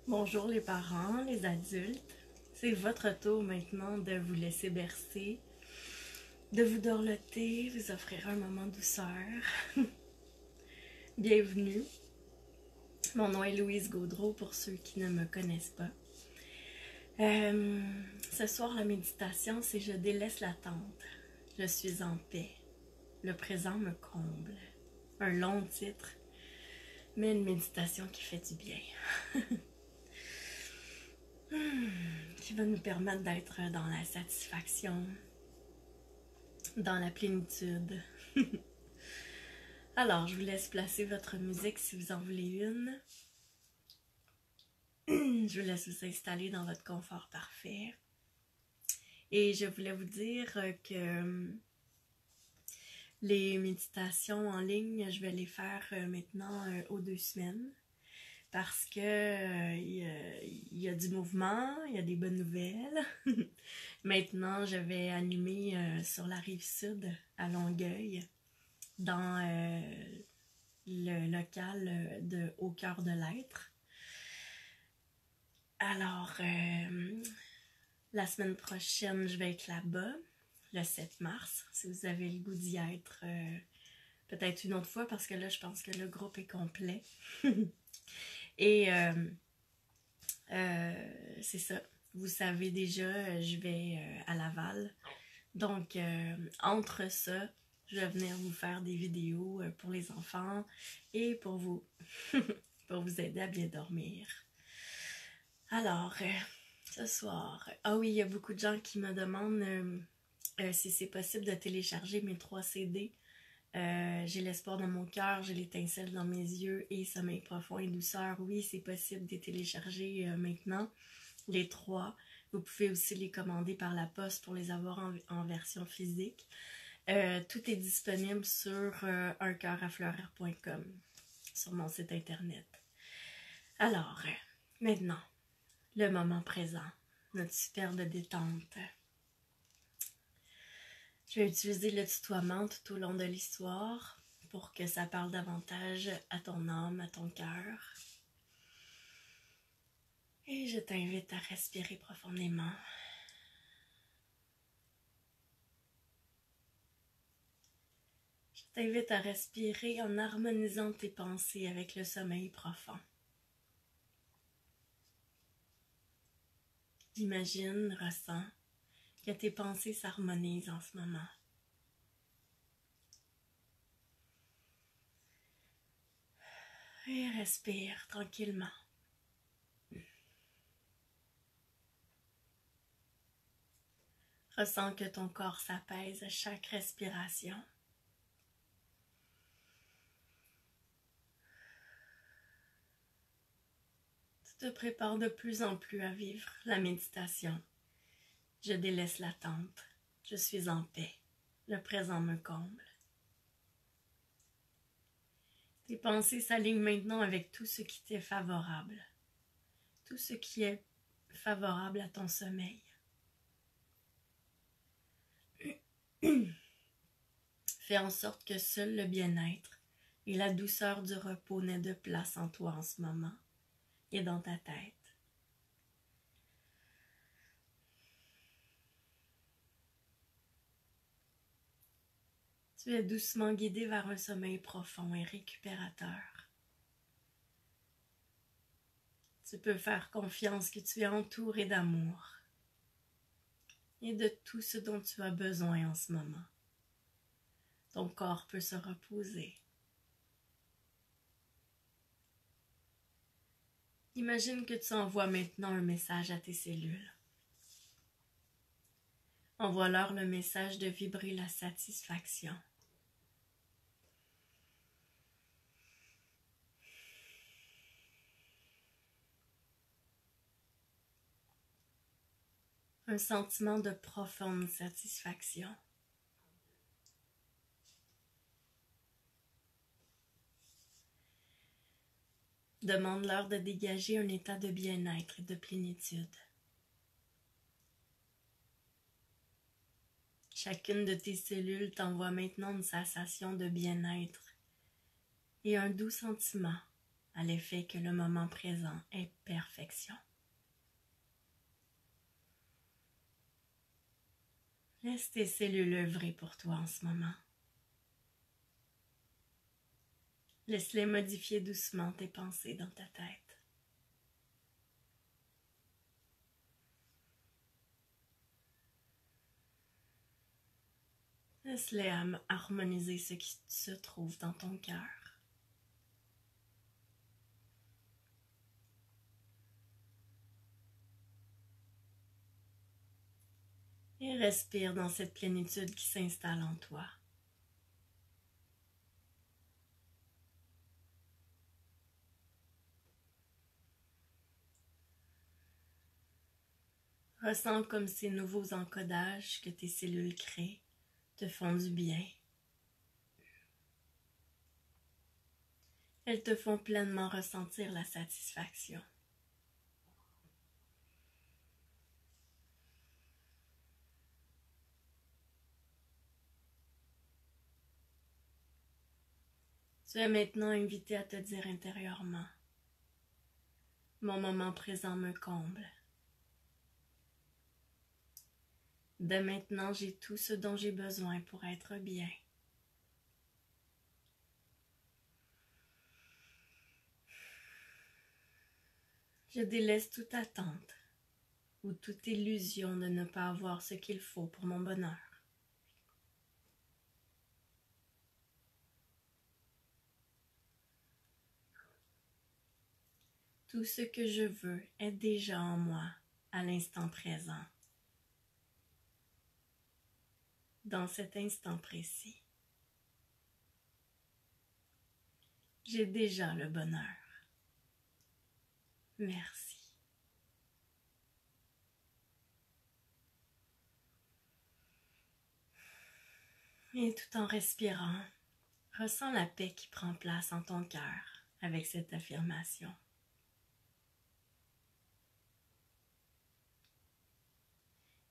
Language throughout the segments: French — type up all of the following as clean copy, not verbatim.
Bonjour les parents, les adultes. C'est votre tour maintenant de vous laisser bercer, de vous dorloter, vous offrir un moment de douceur. Bienvenue. Mon nom est Louise Gaudreau pour ceux qui ne me connaissent pas. Ce soir, la méditation, c'est je délaisse l'attente. Je suis en paix. Le présent me comble. Un long titre, mais une méditation qui fait du bien. Qui va nous permettre d'être dans la satisfaction, dans la plénitude. Alors, je vous laisse placer votre musique si vous en voulez une. Je vous laisse vous installer dans votre confort parfait. Et je voulais vous dire que les méditations en ligne, je vais les faire maintenant aux 2 semaines. Parce que il y a du mouvement, il y a des bonnes nouvelles. Maintenant, je vais animer sur la rive sud, à Longueuil, dans le local de Au cœur de l'être. Alors, la semaine prochaine, je vais être là-bas, le 7 mars, si vous avez le goût d'y être peut-être une autre fois, parce que là, je pense que le groupe est complet. Et c'est ça. Vous savez déjà, je vais à Laval. Donc, entre ça, je vais venir vous faire des vidéos pour les enfants et pour vous, pour vous aider à bien dormir. Alors, ce soir, oui, il y a beaucoup de gens qui me demandent si c'est possible de télécharger mes 3 CD. J'ai l'espoir dans mon cœur, j'ai l'étincelle dans mes yeux et sommeil profond et douceur. Oui, c'est possible de les télécharger maintenant, les 3. Vous pouvez aussi les commander par la poste pour les avoir en version physique. Tout est disponible sur uncoeurafleurir.com, sur mon site internet. Alors, maintenant, le moment présent, notre superbe détente. Je vais utiliser le tutoiement tout au long de l'histoire pour que ça parle davantage à ton âme, à ton cœur. Et je t'invite à respirer profondément. Je t'invite à respirer en harmonisant tes pensées avec le sommeil profond. Imagine, ressens que tes pensées s'harmonisent en ce moment. Et respire tranquillement. Ressens que ton corps s'apaise à chaque respiration. Tu te prépares de plus en plus à vivre la méditation. Je délaisse l'attente. Je suis en paix. Le présent me comble. Tes pensées s'alignent maintenant avec tout ce qui t'est favorable. Tout ce qui est favorable à ton sommeil. Fais en sorte que seul le bien-être et la douceur du repos n'aient de place en toi en ce moment et dans ta tête. Tu es doucement guidé vers un sommeil profond et récupérateur. Tu peux faire confiance que tu es entouré d'amour et de tout ce dont tu as besoin en ce moment. Ton corps peut se reposer. Imagine que tu envoies maintenant un message à tes cellules. Envoie-leur le message de vibrer la satisfaction. Un sentiment de profonde satisfaction. Demande-leur de dégager un état de bien-être et de plénitude. Chacune de tes cellules t'envoie maintenant une sensation de bien-être et un doux sentiment à l'effet que le moment présent est perfection. Laisse tes cellules œuvrer pour toi en ce moment. Laisse-les modifier doucement tes pensées dans ta tête. Laisse-les harmoniser ce qui se trouve dans ton cœur. Et respire dans cette plénitude qui s'installe en toi. Ressens comme ces nouveaux encodages que tes cellules créent te font du bien. Elles te font pleinement ressentir la satisfaction. Tu es maintenant invité à te dire intérieurement, mon moment présent me comble. Dès maintenant, j'ai tout ce dont j'ai besoin pour être bien. Je délaisse toute attente ou toute illusion de ne pas avoir ce qu'il faut pour mon bonheur. Tout ce que je veux est déjà en moi à l'instant présent, dans cet instant précis. J'ai déjà le bonheur. Merci. Et tout en respirant, ressens la paix qui prend place en ton cœur avec cette affirmation.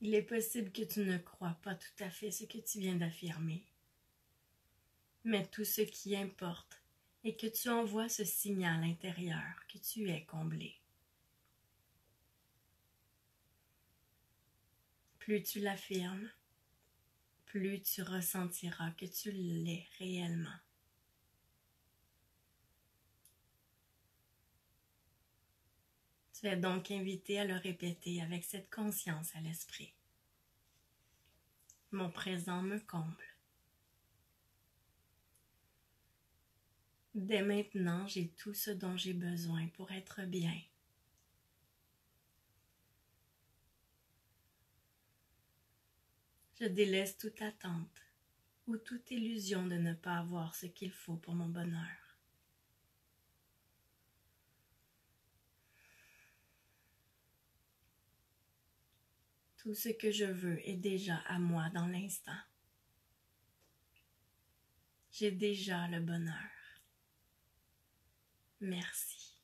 Il est possible que tu ne crois pas tout à fait ce que tu viens d'affirmer, mais tout ce qui importe est que tu envoies ce signal intérieur que tu es comblé. Plus tu l'affirmes, plus tu ressentiras que tu l'es réellement. Tu es donc invité à le répéter avec cette conscience à l'esprit. Mon présent me comble. Dès maintenant, j'ai tout ce dont j'ai besoin pour être bien. Je délaisse toute attente ou toute illusion de ne pas avoir ce qu'il faut pour mon bonheur. Tout ce que je veux est déjà à moi dans l'instant. J'ai déjà le bonheur. Merci.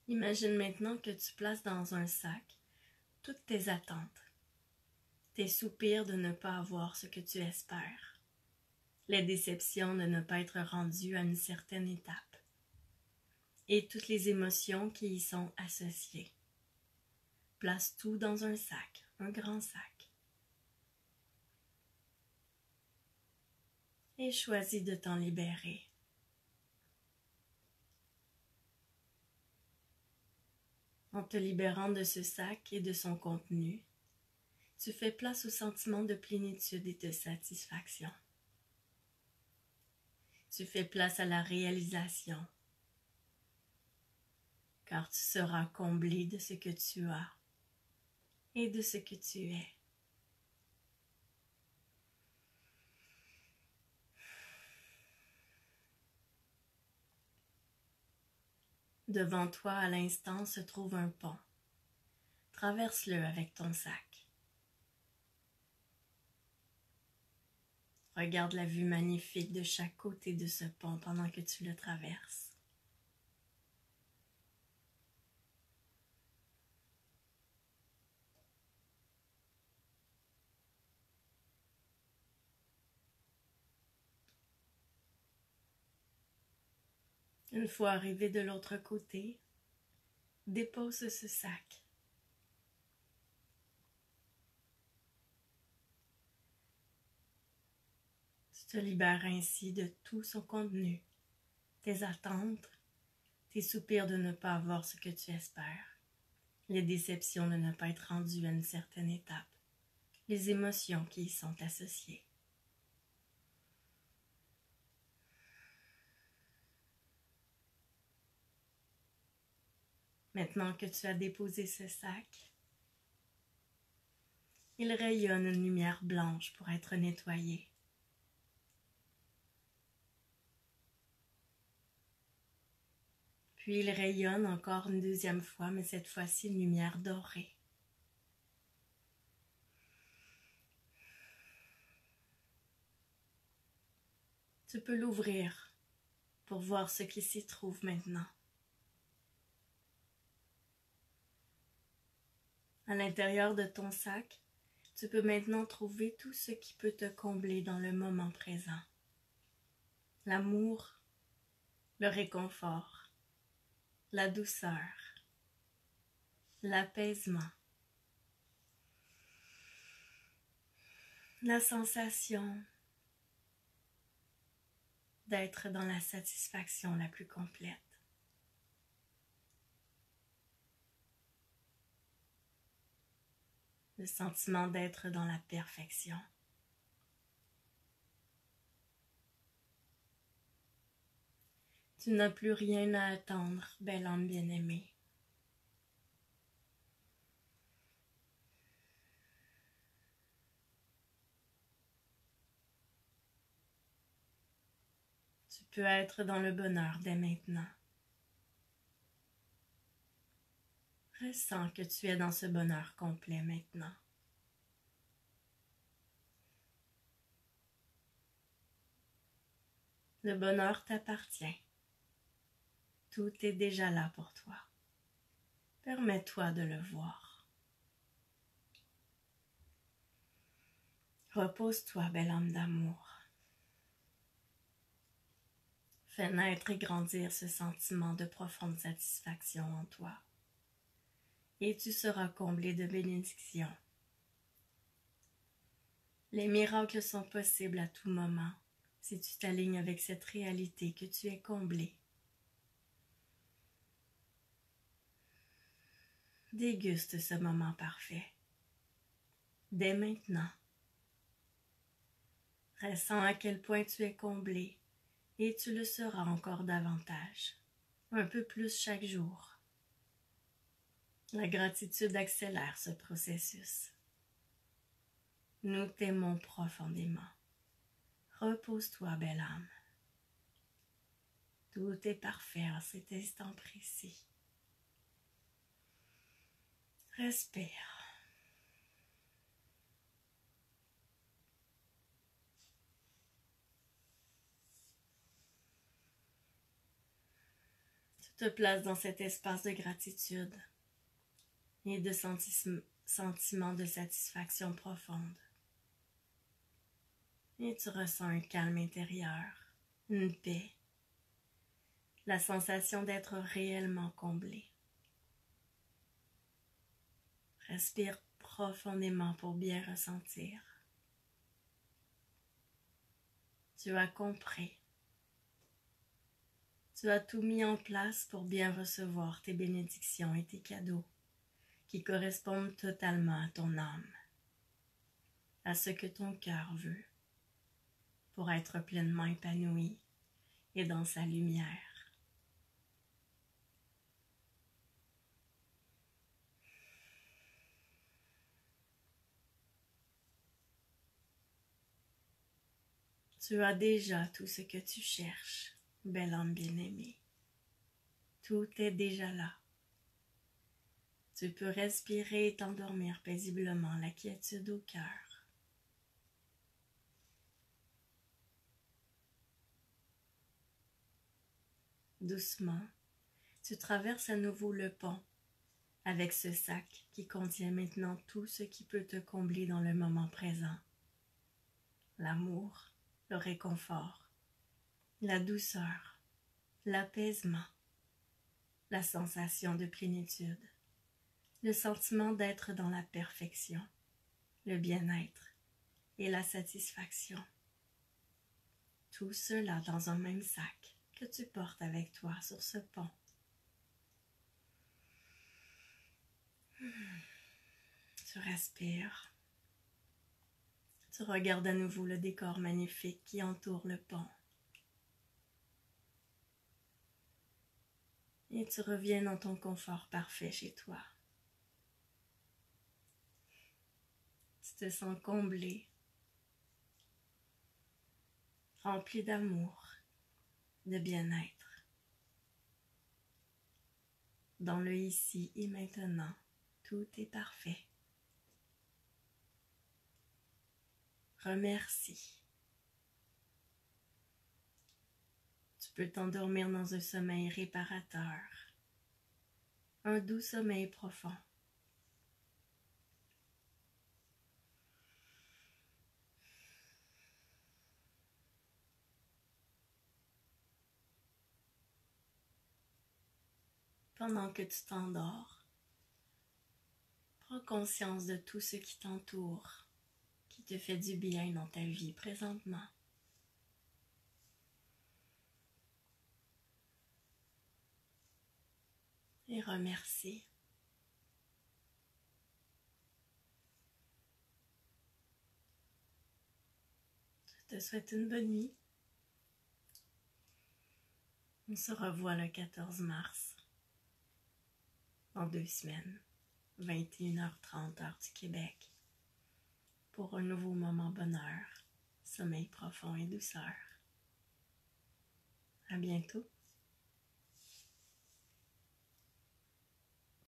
Imagine maintenant que tu places dans un sac toutes tes attentes, tes soupirs de ne pas avoir ce que tu espères, les déceptions de ne pas être rendu à une certaine étape, et toutes les émotions qui y sont associées. Place tout dans un sac, un grand sac. Et choisis de t'en libérer. En te libérant de ce sac et de son contenu, tu fais place au sentiment de plénitude et de satisfaction. Tu fais place à la réalisation, car tu seras comblé de ce que tu as et de ce que tu es. Devant toi, à l'instant, se trouve un pont. Traverse-le avec ton sac. Regarde la vue magnifique de chaque côté de ce pont pendant que tu le traverses. Une fois arrivé de l'autre côté, dépose ce sac. Tu te libères ainsi de tout son contenu, tes attentes, tes soupirs de ne pas avoir ce que tu espères, les déceptions de ne pas être rendu à une certaine étape, les émotions qui y sont associées. Maintenant que tu as déposé ce sac, il rayonne une lumière blanche pour être nettoyé. Puis il rayonne encore une deuxième fois, mais cette fois-ci une lumière dorée. Tu peux l'ouvrir pour voir ce qui s'y trouve maintenant. À l'intérieur de ton sac, tu peux maintenant trouver tout ce qui peut te combler dans le moment présent. L'amour, le réconfort, la douceur, l'apaisement, la sensation d'être dans la satisfaction la plus complète. Le sentiment d'être dans la perfection. Tu n'as plus rien à attendre, belle âme bien-aimée. Tu peux être dans le bonheur dès maintenant. Ressens que tu es dans ce bonheur complet maintenant. Le bonheur t'appartient. Tout est déjà là pour toi. Permets-toi de le voir. Repose-toi, belle âme d'amour. Fais naître et grandir ce sentiment de profonde satisfaction en toi. Et tu seras comblé de bénédictions. Les miracles sont possibles à tout moment si tu t'alignes avec cette réalité que tu es comblé. Déguste ce moment parfait. Dès maintenant. Ressens à quel point tu es comblé et tu le seras encore davantage, un peu plus chaque jour. La gratitude accélère ce processus. Nous t'aimons profondément. Repose-toi, belle âme. Tout est parfait en cet instant précis. Respire. Tu te places dans cet espace de gratitude et de sentiment de satisfaction profonde. Et tu ressens un calme intérieur, une paix, la sensation d'être réellement comblé. Respire profondément pour bien ressentir. Tu as compris. Tu as tout mis en place pour bien recevoir tes bénédictions et tes cadeaux qui correspondent totalement à ton âme, à ce que ton cœur veut, pour être pleinement épanoui et dans sa lumière. Tu as déjà tout ce que tu cherches, belle âme bien-aimée. Tout est déjà là. Tu peux respirer et t'endormir paisiblement, la quiétude au cœur. Doucement, tu traverses à nouveau le pont avec ce sac qui contient maintenant tout ce qui peut te combler dans le moment présent. L'amour, le réconfort, la douceur, l'apaisement, la sensation de plénitude, le sentiment d'être dans la perfection, le bien-être et la satisfaction. Tout cela dans un même sac que tu portes avec toi sur ce pont. Tu respires. Tu regardes à nouveau le décor magnifique qui entoure le pont. Et tu reviens dans ton confort parfait chez toi. Tu te sens comblé, rempli d'amour, de bien-être. Dans le ici et maintenant, tout est parfait. Remercie. Tu peux t'endormir dans un sommeil réparateur, un doux sommeil profond. Pendant que tu t'endors, prends conscience de tout ce qui t'entoure, qui te fait du bien dans ta vie présentement. Et remercie. Je te souhaite une bonne nuit. On se revoit le 14 mars, dans 2 semaines, 21h30 heure du Québec, pour un nouveau moment bonheur, sommeil profond et douceur. À bientôt.